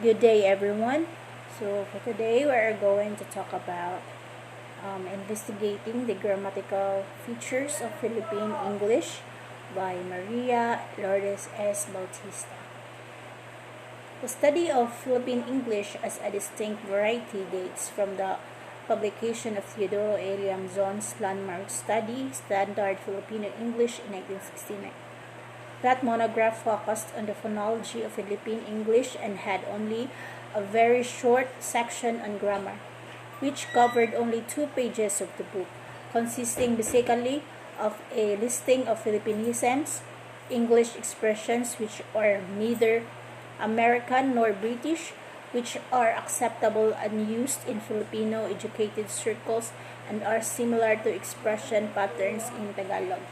Good day, everyone. So for today, we're going to talk about investigating the grammatical features of Philippine English by Maria Lourdes S. Bautista. The study of Philippine English as a distinct variety dates from the publication of Theodoro A. Liamzon's landmark study, Standard Filipino English, in 1969. That monograph focused on the phonology of Philippine English and had only a very short section on grammar, which covered only 2 pages of the book, consisting basically of a listing of Philippinisms, English expressions which are neither American nor British, which are acceptable and used in Filipino educated circles and are similar to expression patterns in Tagalog.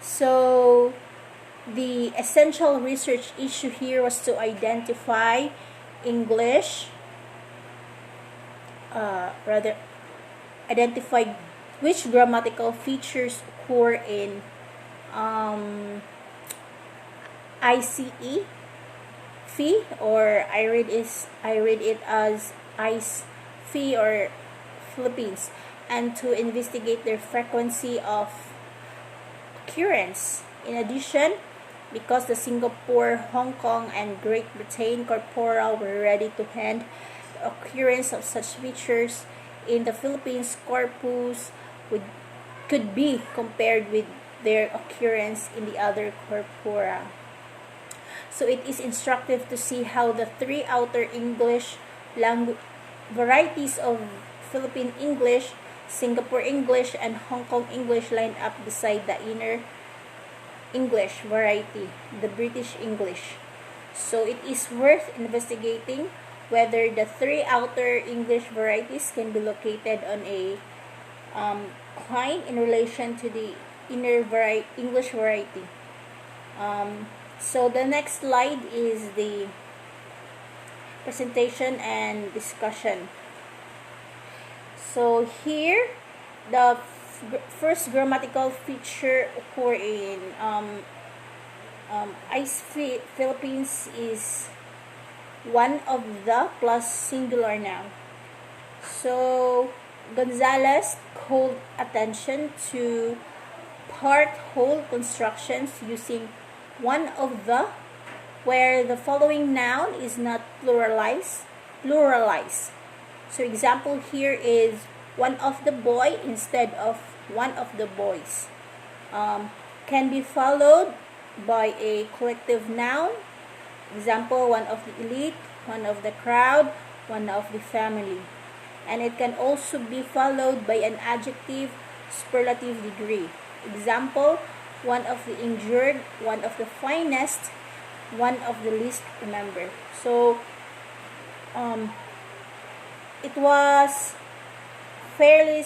So, the essential research issue here was to identify identify which grammatical features occur in ICE, FE, or I read it as ICE, FE, or Philippines, and to investigate their frequency of occurrence. In addition, because the Singapore, Hong Kong, and Great Britain corpora were ready to hand, the occurrence of such features in the Philippines corpus could be compared with their occurrence in the other corpora. So it is instructive to see how the 3 outer English varieties of Philippine English, Singapore English, and Hong Kong English lined up beside the inner English variety, the British English. So it is worth investigating whether the 3 outer English varieties can be located on a coin in relation to the inner English variety. So the next slide is the presentation and discussion. So here, the first grammatical feature occur in Philippines is one of the plus singular noun. So Gonzalez called attention to part-whole constructions using one of the, where the following noun is not pluralized. So example here is one of the boy instead of one of the boys. Can be followed by a collective noun. Example, one of the elite, one of the crowd, one of the family. And it can also be followed by an adjective superlative degree. Example, one of the injured, one of the finest, one of the least remembered. So, it was fairly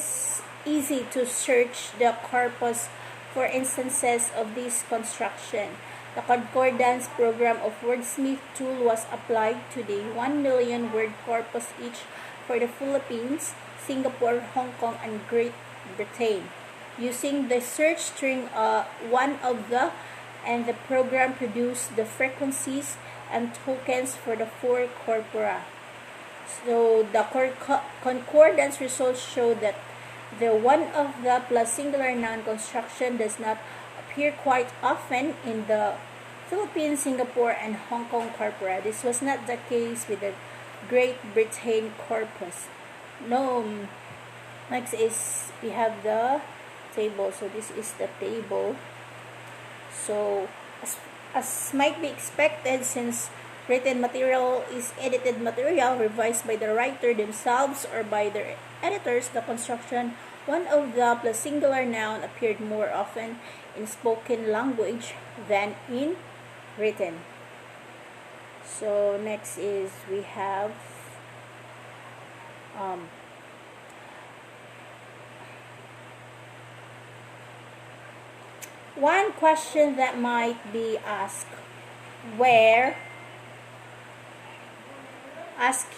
easy to search the corpus for instances of this construction. The concordance program of Wordsmith tool was applied to the 1 million word corpus each for the Philippines, Singapore, Hong Kong, and Great Britain. Using the search string one of the, and the program produced the frequencies and tokens for the 4 corpora. So the concordance results show that the one of the plus singular noun construction does not appear quite often in the Philippines, Singapore, and Hong Kong corpora. This was not the case with the Great Britain corpus. No. Next is we have the table. So this is the table. So as might be expected, since written material is edited material revised by the writer themselves or by their editors, the construction one of the plus singular noun appeared more often in spoken language than in written. So next is we have one question that might be asked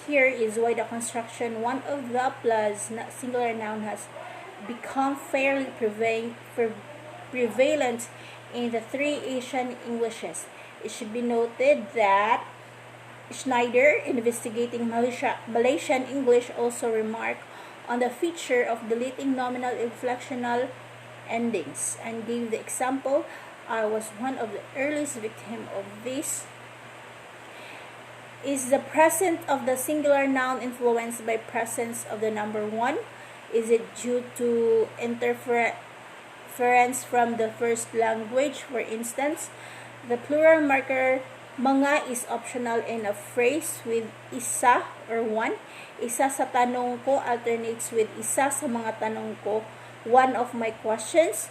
here is why the construction one of the plus singular noun has become fairly prevalent in the 3 Asian Englishes. It should be noted that Schneider, investigating Malaysian English, also remarked on the feature of deleting nominal inflectional endings and gave the example, "I was one of the earliest victims of this. Is the present of the singular noun influenced by presence of the number one? Is it due to interference from the first language? For instance, the plural marker mga is optional in a phrase with isa or one. Isa sa tanong ko alternates with isa sa mga tanong ko, one of my questions.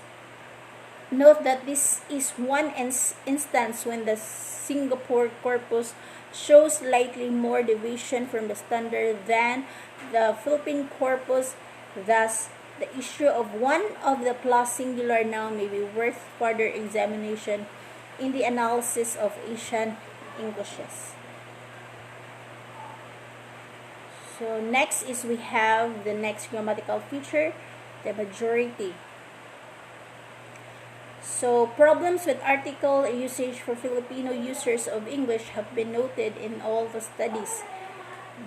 Note that this is one instance when the Singapore corpus shows slightly more deviation from the standard than the Philippine corpus. Thus, the issue of one of the plus singular noun may be worth further examination in the analysis of Asian Englishes." So next is we have the next grammatical feature, the majority. So problems with article usage for Filipino users of English have been noted in all the studies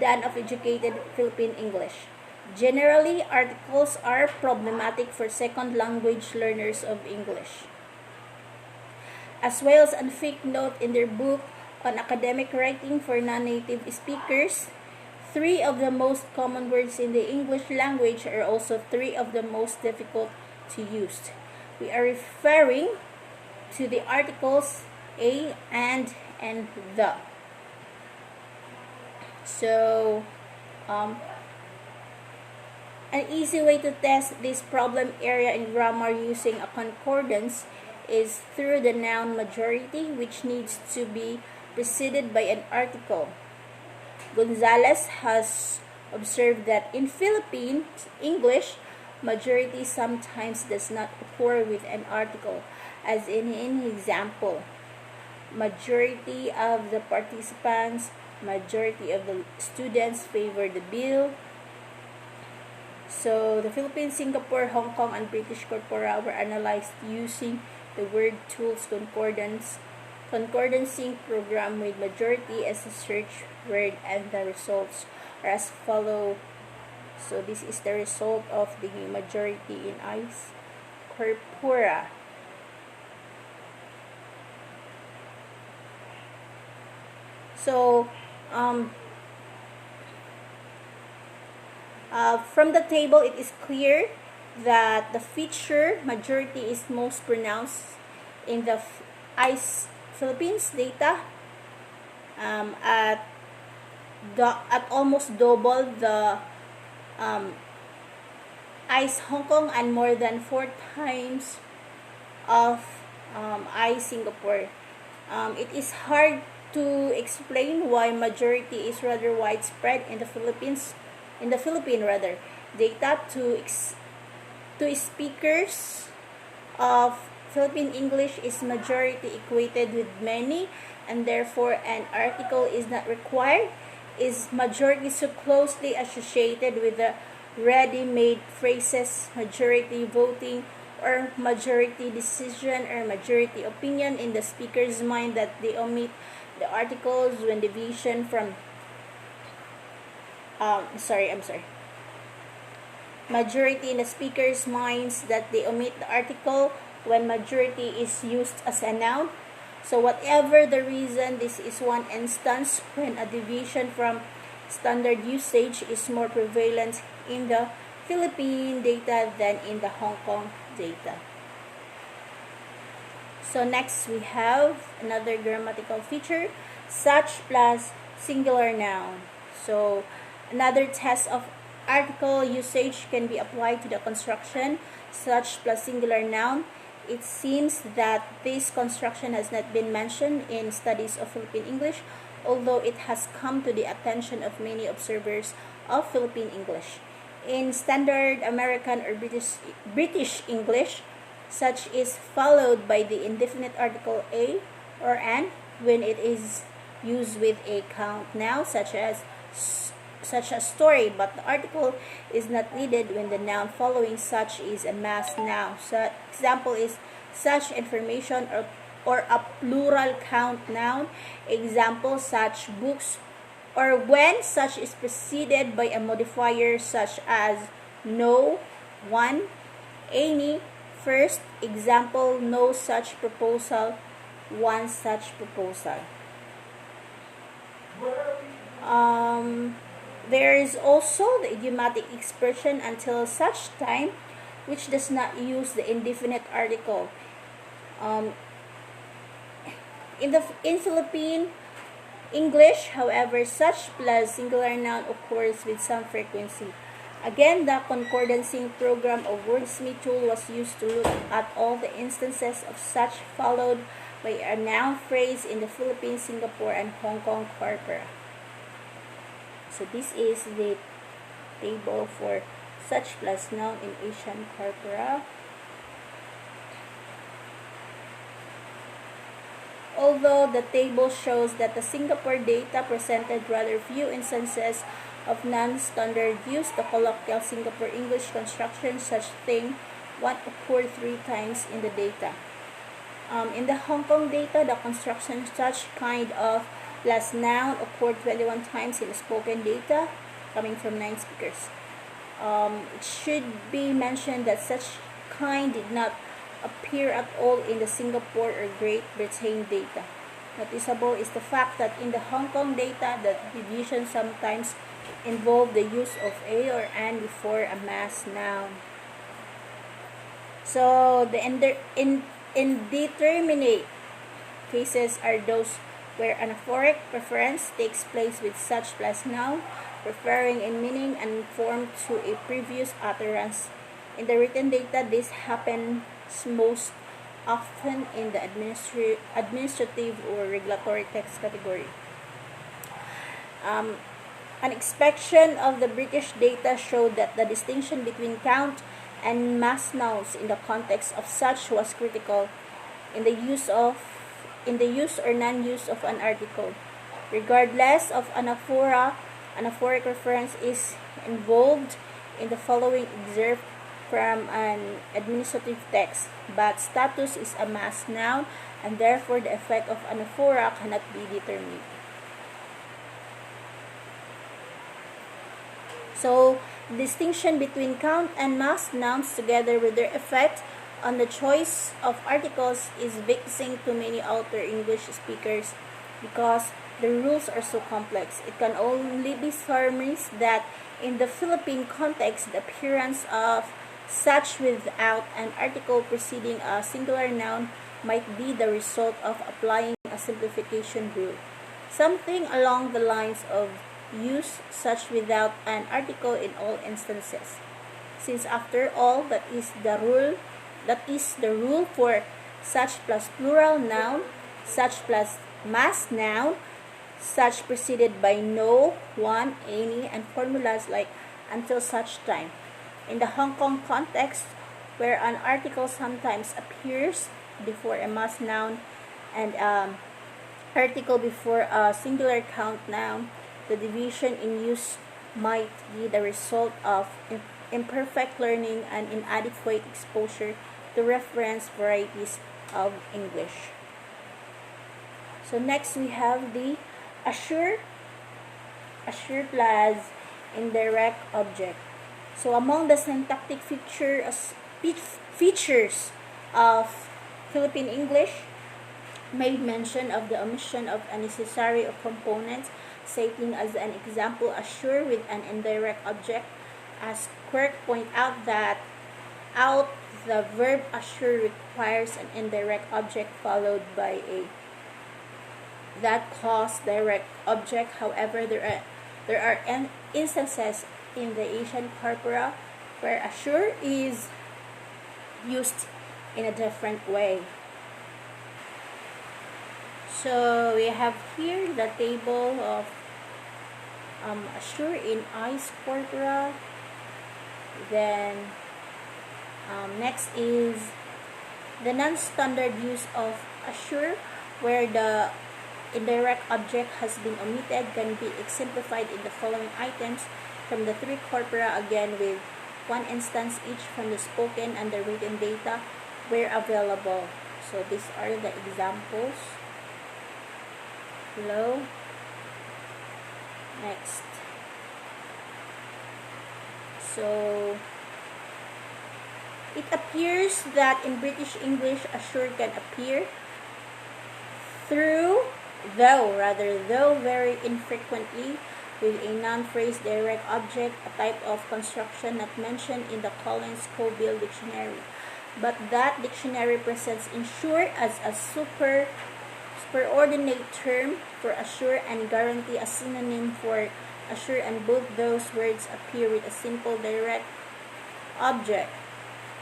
done of educated Philippine English. Generally, articles are problematic for second language learners of English. As Wales and Fick note in their book on academic writing for non-native speakers, 3 of the most common words in the English language are also 3 of the most difficult to use. We are referring to the articles a, and the. So, an easy way to test this problem area in grammar using a concordance is through the noun majority, which needs to be preceded by an article. Gonzalez has observed that in Philippine English, majority sometimes does not occur with an article, as in his example, majority of the participants, majority of the students favor the bill. So, the Philippines, Singapore, Hong Kong, and British corpora were analyzed using the word tools concordancing program with majority as a search word, and the results are as follow. So, this is the result of the majority in ice corpora. So, from the table, it is clear that the feature majority is most pronounced in the ICE Philippines data at almost double the ICE Hong Kong and more than 4 times of ICE Singapore. It is hard to explain why majority is rather widespread in the Philippines. In the Philippine data to speakers of Philippine English is majority equated with many, and therefore an article is not required. Is majority so closely associated with the ready-made phrases majority voting or majority decision or majority opinion in the speaker's mind that they omit the articles when deviation from majority in the speaker's minds that they omit the article when majority is used as a noun. So whatever the reason, this is one instance when a deviation from standard usage is more prevalent in the Philippine data than in the Hong Kong data. So next we have another grammatical feature, such plus singular noun. So another test of article usage can be applied to the construction such plus singular noun. It seems that this construction has not been mentioned in studies of Philippine English, although it has come to the attention of many observers of Philippine English. In standard American or British English, such is followed by the indefinite article a or an when it is used with a count noun such as story, but the article is not needed when the noun following such is a mass noun. So example is such information or a plural count noun. Example, such books, or when such is preceded by a modifier such as no, one, any, first. Example, no such proposal, one such proposal. There is also the idiomatic expression until such time, which does not use the indefinite article. In Philippine English, however, such plus singular noun occurs with some frequency. Again, the concordancing program of wordsmith tool was used to look at all the instances of such followed by a noun phrase in the Philippines, Singapore, and Hong Kong corpora. So this is the table for such plus noun in Asian corpora. Although the table shows that the Singapore data presented rather few instances of non-standard use, the colloquial Singapore English construction such thing what occurred 3 times in the data. In the Hong Kong data, the construction such kind of plus noun occurred 21 times in the spoken data, coming from 9 speakers. It should be mentioned that such kind did not appear at all in the Singapore or Great Britain data. Noticeable is the fact that in the Hong Kong data, the division sometimes involved the use of a or an before a mass noun. So the indeterminate cases are those where anaphoric preference takes place with such plus noun, referring in meaning and form to a previous utterance. In the written data, this happens most often in the administrative or regulatory text category. An inspection of the British data showed that the distinction between count and mass nouns in the context of such was critical in the use or non-use of an article. Regardless of anaphoric reference is involved in the following excerpt from an administrative text, but status is a mass noun and therefore the effect of anaphora cannot be determined. So, the distinction between count and mass nouns together with their effect on the choice of articles is vexing to many outer English speakers because the rules are so complex. It can only be surmised that in the Philippine context, the appearance of such without an article preceding a singular noun might be the result of applying a simplification rule. Something along the lines of use such without an article in all instances. Since after all, that is the rule for such plus plural noun, such plus mass noun, such preceded by no, one, any, and formulas like until such time. In the Hong Kong context, where an article sometimes appears before a mass noun and article before a singular count noun, the division in use might be the result of imperfect learning and inadequate exposure to reference varieties of English. So next we have the assure plus indirect object. So among the syntactic features of Philippine English, made mention of the omission of unnecessary components, citing as an example assure with an indirect object. As Quirk point out that the verb assure requires an indirect object followed by a that cause direct object. However, there are instances in the Asian corpora where assure is used in a different way. So we have here the table of assure in ICE corpora. Then next is the non-standard use of assure, where the indirect object has been omitted, can be exemplified in the following items from the 3 corpora, again with one instance each from the spoken and the written data where available. So these are the examples below. Next. So it appears that in British English, assure can appear though very infrequently, with a non-phrase direct object, a type of construction not mentioned in the Collins-Coville dictionary. But that dictionary presents ensure as a superordinate term for assure and guarantee a synonym for assure, and both those words appear with a simple direct object.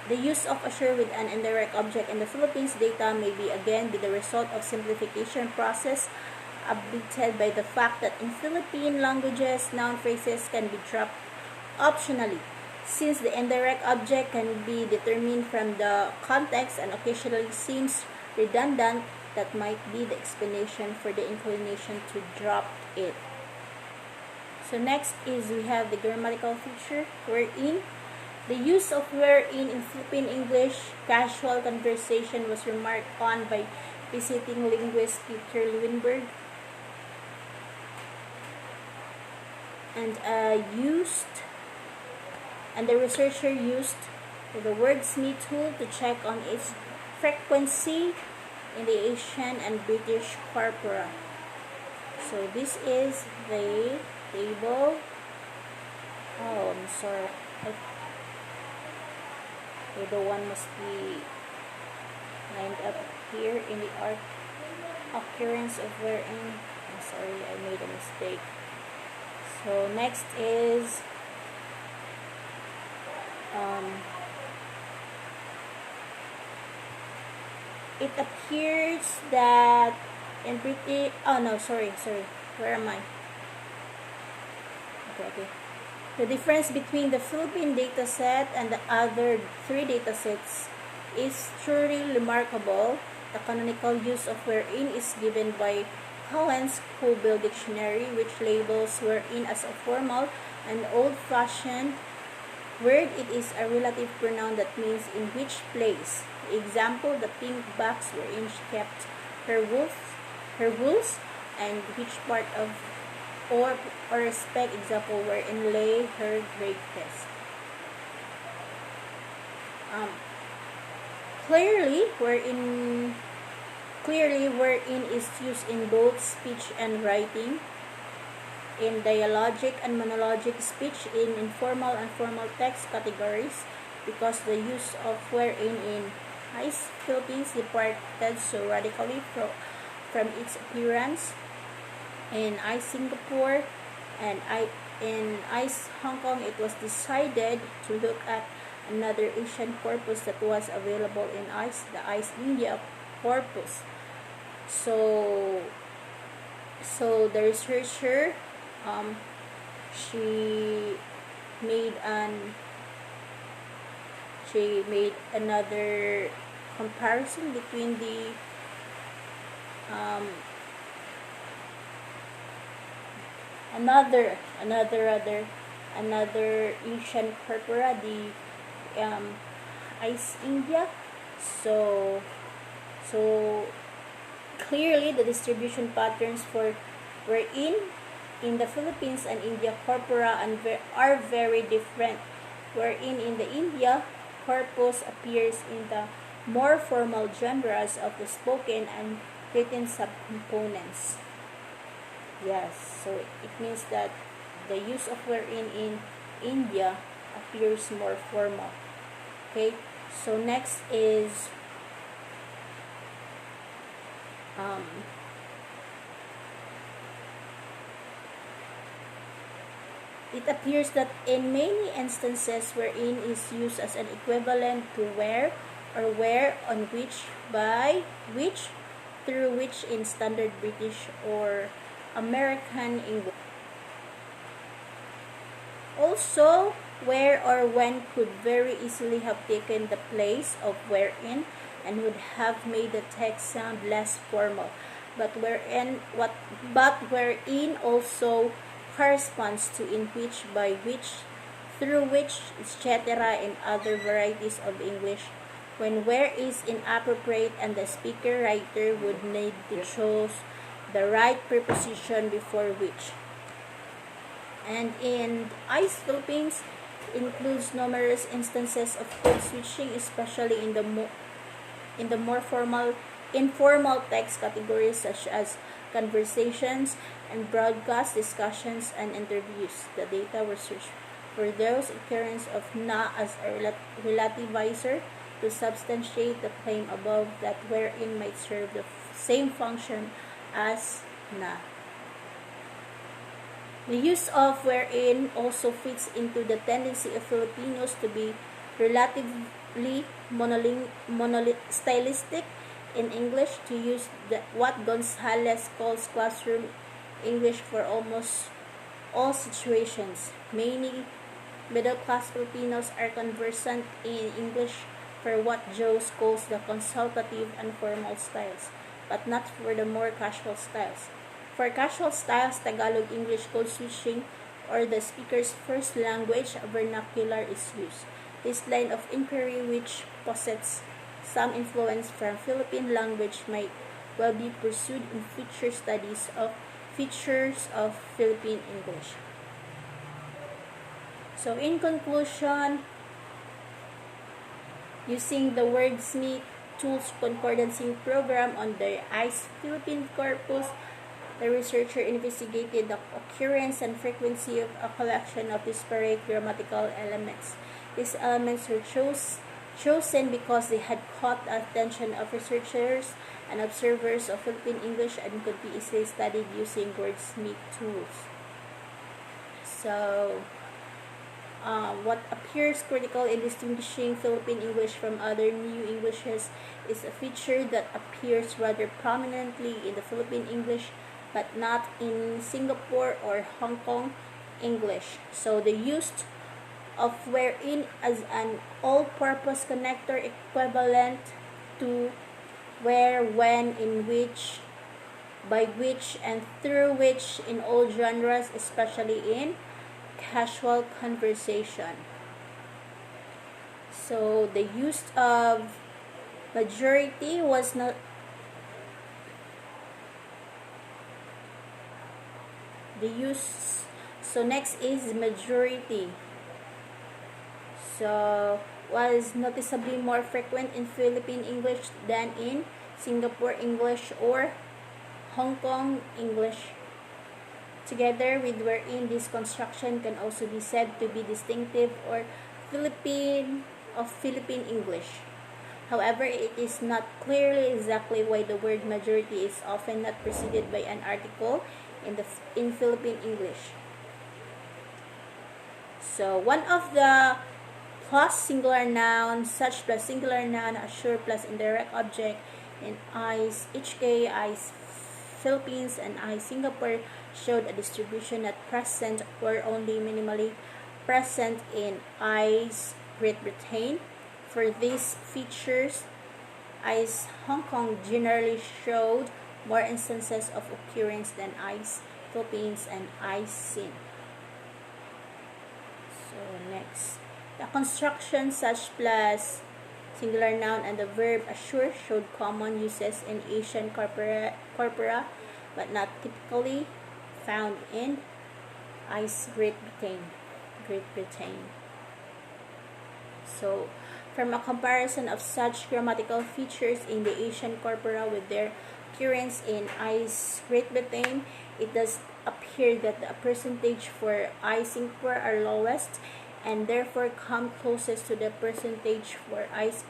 The use of assure with an indirect object in the Philippines data may be the result of simplification process abetted by the fact that in Philippine languages, noun phrases can be dropped optionally, since the indirect object can be determined from the context and occasionally seems redundant. That might be the explanation for the inclination to drop it. So next is we have the grammatical feature, wherein the use of wherein in Philippine English casual conversation was remarked on by visiting linguist Peter Lewinberg, and the researcher used the wordsmith tool to check on its frequency in the Asian and British corpora. So this is the table. Oh, I'm sorry. The one must be lined up here in the occurrence of wherein. I'm sorry, I made a mistake. So next is it appears that in British, where am I? Okay. The difference between the Philippine dataset and the other three datasets is truly remarkable. The canonical use of wherein is given by Collins-Coville dictionary, which labels wherein as a formal and old-fashioned word. It is a relative pronoun that means in which place. Example, the pink box wherein she kept her wolves, and which part of or respect. Example, wherein lay her greatest. Clearly, wherein is used in both speech and writing, in dialogic and monologic speech, in informal and formal text categories, because the use of wherein in ICE Philippines departed so radically from its appearance in ICE Singapore and in ICE Hong Kong. It was decided to look at another Asian corpus that was available in ICE, the ICE India corpus. So the researcher she made another comparison between the another Asian corpora, the ICE India. So clearly the distribution patterns for wherein in the Philippines and India corpora are very different, wherein in the India corpus appears in the more formal genres of the spoken and written subcomponents. Yes, so it means that the use of wherein in India appears more formal. Okay, so next is it appears that in many instances wherein is used as an equivalent to where or where, on which, by which, through which in standard British or American English. Also, where or when could very easily have taken the place of wherein and would have made the text sound less formal. But wherein also corresponds to in which, by which, through which, etc. in other varieties of English when where is inappropriate and the speaker writer would need to choose the right preposition before which. And in ICE Philippines includes numerous instances of code switching, especially in the more informal text categories such as conversations and broadcast discussions and interviews. The data were searched for those occurrence of na as a relativizer to substantiate the claim above that wherein might serve the same function as na. The use of wherein also fits into the tendency of Filipinos to be relatively stylistic in English, to use what Gonzales calls classroom English for almost all situations. Many middle-class Filipinos are conversant in English for what Joes calls the consultative and formal styles, but not for the more casual styles. For casual styles, Tagalog English code switching or the speaker's first language vernacular is used. This line of inquiry, which possesses some influence from Philippine language, might well be pursued in future studies of features of Philippine English. So in conclusion, using the Wordsmith Tools Concordancing Program on the ICE Philippine corpus, the researcher investigated the occurrence and frequency of a collection of disparate grammatical elements. These elements were chosen because they had caught the attention of researchers and observers of Philippine English and could be easily studied using Wordsmith tools. So, what appears critical in distinguishing Philippine English from other new Englishes is a feature that appears rather prominently in the Philippine English but not in Singapore or Hong Kong English. So the use of wherein as an all-purpose connector equivalent to where, when, in which, by which, and through which in all genres, especially in casual conversation. So the use of majority was not so next is majority. So was noticeably more frequent in Philippine English than in Singapore English or Hong Kong English. Together with wherein this construction can also be said to be distinctive or Philippine English. However, it is not clearly exactly why the word majority is often not preceded by an article in Philippine English. So one of the plus singular noun, such plus singular noun, assure plus indirect object in ICE HK, ICE Philippines, and ICE Singapore showed a distribution at present or only minimally present in ICE Great Britain. For these features, ICE Hong Kong generally showed more instances of occurrence than ICE Philippines and ICE Sin. So next, the construction such plus singular noun and the verb assure showed common uses in Asian corpora but not typically found in ICE Great Britain. So from a comparison of such grammatical features in the Asian corpora with their occurrence in ICE Great Britain, it does appear that the percentage for ICE Singapore are lowest and therefore come closest to the percentage for ICE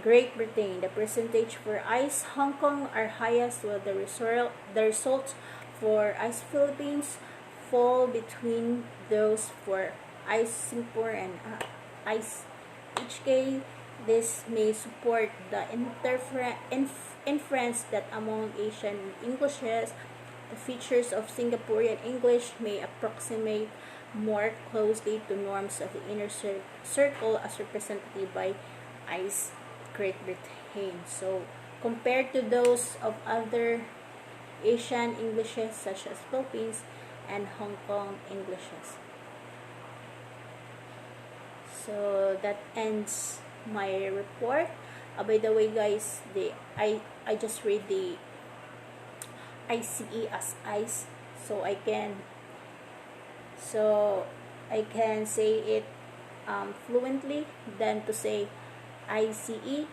Great Britain. The percentage for ICE Hong Kong are highest, while the result for ICE Philippines fall between those for ICE Singapore and ICE HK. This may support the inference that among Asian Englishes, the features of Singaporean English may approximate more closely to norms of the inner circle as represented by ICE Great Britain. So, compared to those of other Asian Englishes such as Philippines and Hong Kong Englishes. So, that ends my report. By the way, guys, I just read the ICE as ice, so I can say it fluently than to say ICE,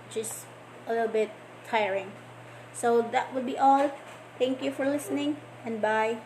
which is a little bit tiring. So that would be all. Thank you for listening, and bye.